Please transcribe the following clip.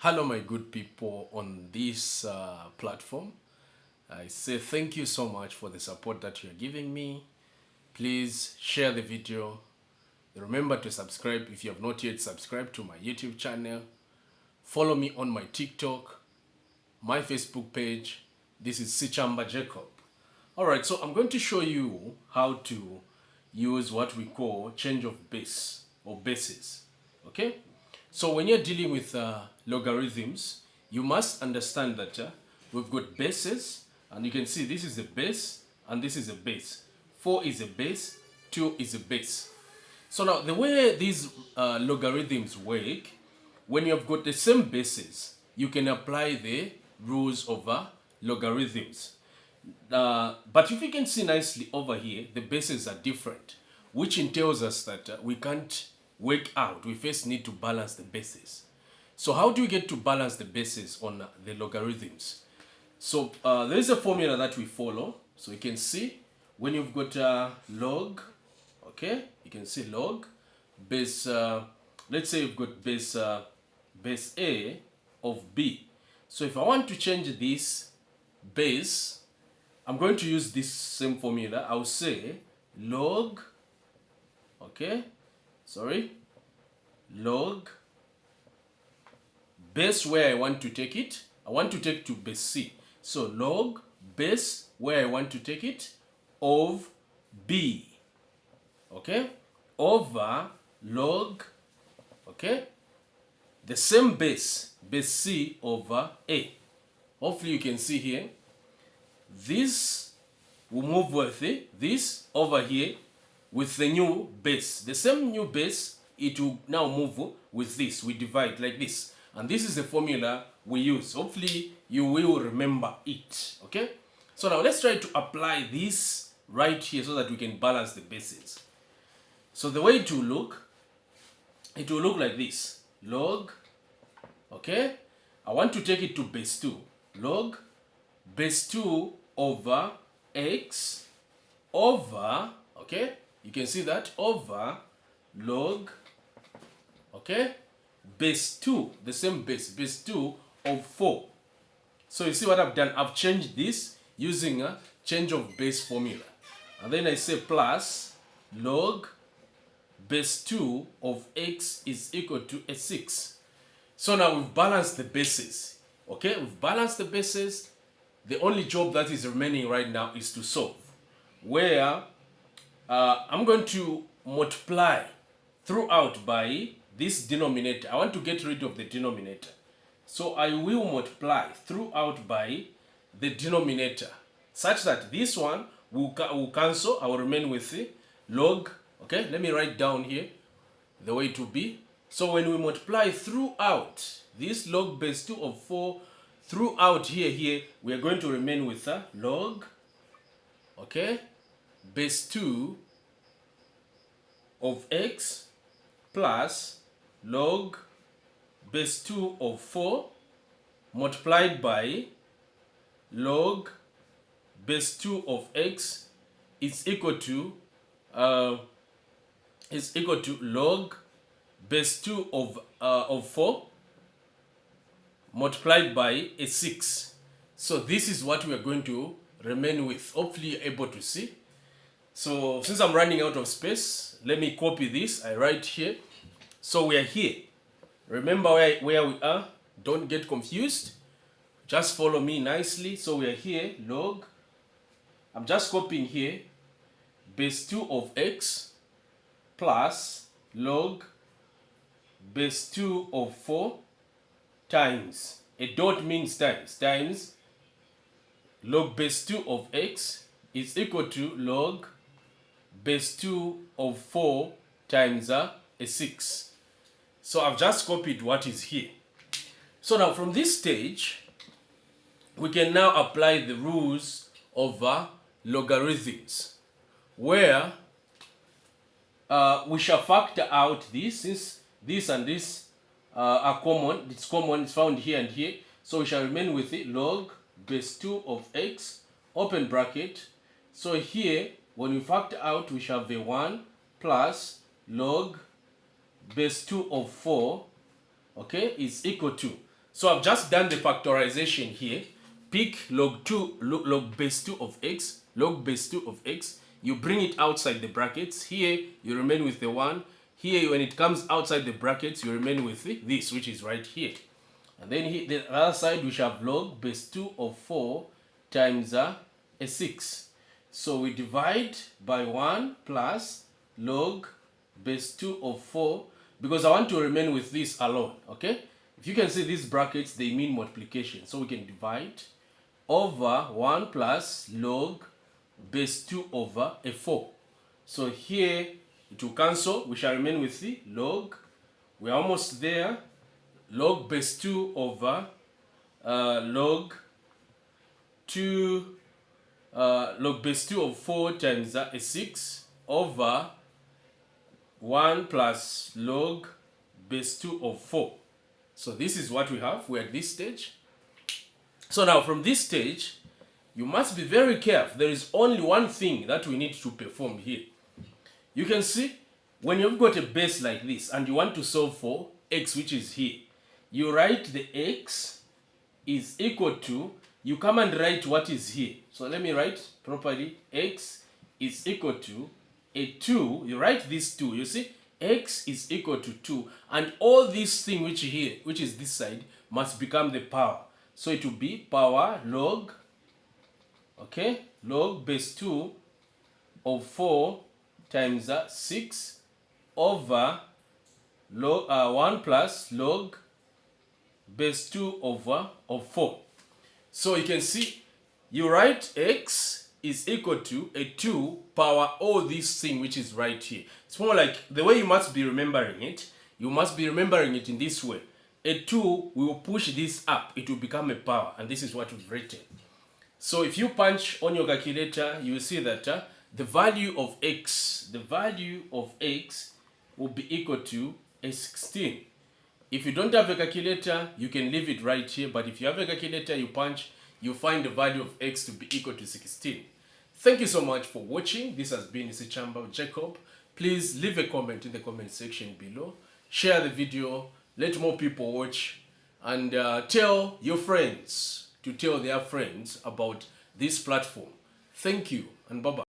Hello, my good people on this platform. I say thank you so much for the support that you're giving me. Please share the video. Remember to subscribe if you have not yet subscribed to my YouTube channel. Follow me on my TikTok, my Facebook page. This is Sichamba Jacob. Alright, so I'm going to show you how to use what we call change of base or bases. Okay? So when you're dealing with logarithms, you must understand that we've got bases, and you can see this is a base and this is a base. 4 is a base, 2 is a base. So now the way these logarithms work, when you've got the same bases, you can apply the rules of logarithms. But if you can see nicely over here, the bases are different, which entails us that we can't work out. We first need to balance the bases. So how do we get to balance the bases on the logarithms? So there is a formula that we follow. So you can see when you've got log, okay, you can see log base. Let's say you've got base A of B. So if I want to change this base, I'm going to use this same formula. I'll say log, okay, log base where I want to take it. I want to take to base C. So log base where I want to take it of B, okay, over log, okay, the same base C over A. Hopefully you can see here, this will move with this over here with the new base. The same new base, it will now move with this. We divide like this. And this is the formula we use. Hopefully you will remember it. Okay? So now let's try to apply this right here so that we can balance the bases. So the way it will look like this. Log, okay? I want to take it to base 2. Log base 2 over x over, okay, you can see that, over log, okay, base 2, the same base 2 of 4. So you see what I've done? I've changed this using a change of base formula. And then I say plus log base 2 of x is equal to a 6. So now we've balanced the bases. Okay, we've balanced the bases. The only job that is remaining right now is to solve, where I'm going to multiply throughout by this denominator. I want to get rid of the denominator. So I will multiply throughout by the denominator such that this one will cancel. I will remain with the log. Okay, let me write down here the way it will be. So when we multiply throughout this log base 2 of 4 throughout here, we are going to remain with a log, okay, base 2 of x plus log base 2 of 4 multiplied by log base 2 of x is equal to log base 2 of 4 multiplied by a 6. So this is what we are going to remain with. Hopefully you're able to see. So since I'm running out of space, let me copy this. I write here. So we are here. Remember where we are. Don't get confused. Just follow me nicely. So we are here, log. I'm just copying here. Base 2 of x plus log base 2 of 4 times, a dot means times log base 2 of x is equal to log base 2 of 4 times a 6. So I've just copied what is here. So now from this stage, we can now apply the rules of logarithms, where we shall factor out this, since this and this are common. It's common, it's found here and here. So we shall remain with it, log base 2 of x, open bracket. So here, when we factor out, we shall have a 1 plus log base 2 of 4, okay, is equal to. So I've just done the factorization here. Pick log base 2 of x, log base 2 of x. You bring it outside the brackets. Here, you remain with the 1. Here, when it comes outside the brackets, you remain with this, which is right here. And then here, the other side, we shall have log base 2 of 4 times a 6. So we divide by 1 plus log base 2 of 4, because I want to remain with this alone, okay? If you can see these brackets, they mean multiplication. So we can divide over 1 plus log base 2 over a 4. So here, it will cancel. We shall remain with the log. We're almost there. Log base 2 over log base 2 of 4 times a 6 over 1 plus log base 2 of 4. So this is what we have. We're at this stage. So now from this stage, you must be very careful. There is only one thing that we need to perform here. You can see when you've got a base like this and you want to solve for x, which is here, you write the x is equal to, you come and write what is here. So let me write properly, x is equal to a 2. You write this 2, you see, x is equal to 2, and all this thing which here, which is this side, must become the power. So it will be power log, okay, log base 2 of 4 times 6 over log 1 plus log base 2 over of 4. So you can see, you write x is equal to a 2 power all this thing which is right here. It's more like the way you must be remembering it. You must be remembering it in this way. A 2, we will push this up. It will become a power. And this is what we've written. So if you punch on your calculator, you will see that the value of x will be equal to a 16. If you don't have a calculator, you can leave it right here. But if you have a calculator, you punch, you find the value of x to be equal to 16. Thank you so much for watching. This has been Isichamba Jacob. Please leave a comment in the comment section below. Share the video. Let more people watch. And tell your friends to tell their friends about this platform. Thank you and bye-bye.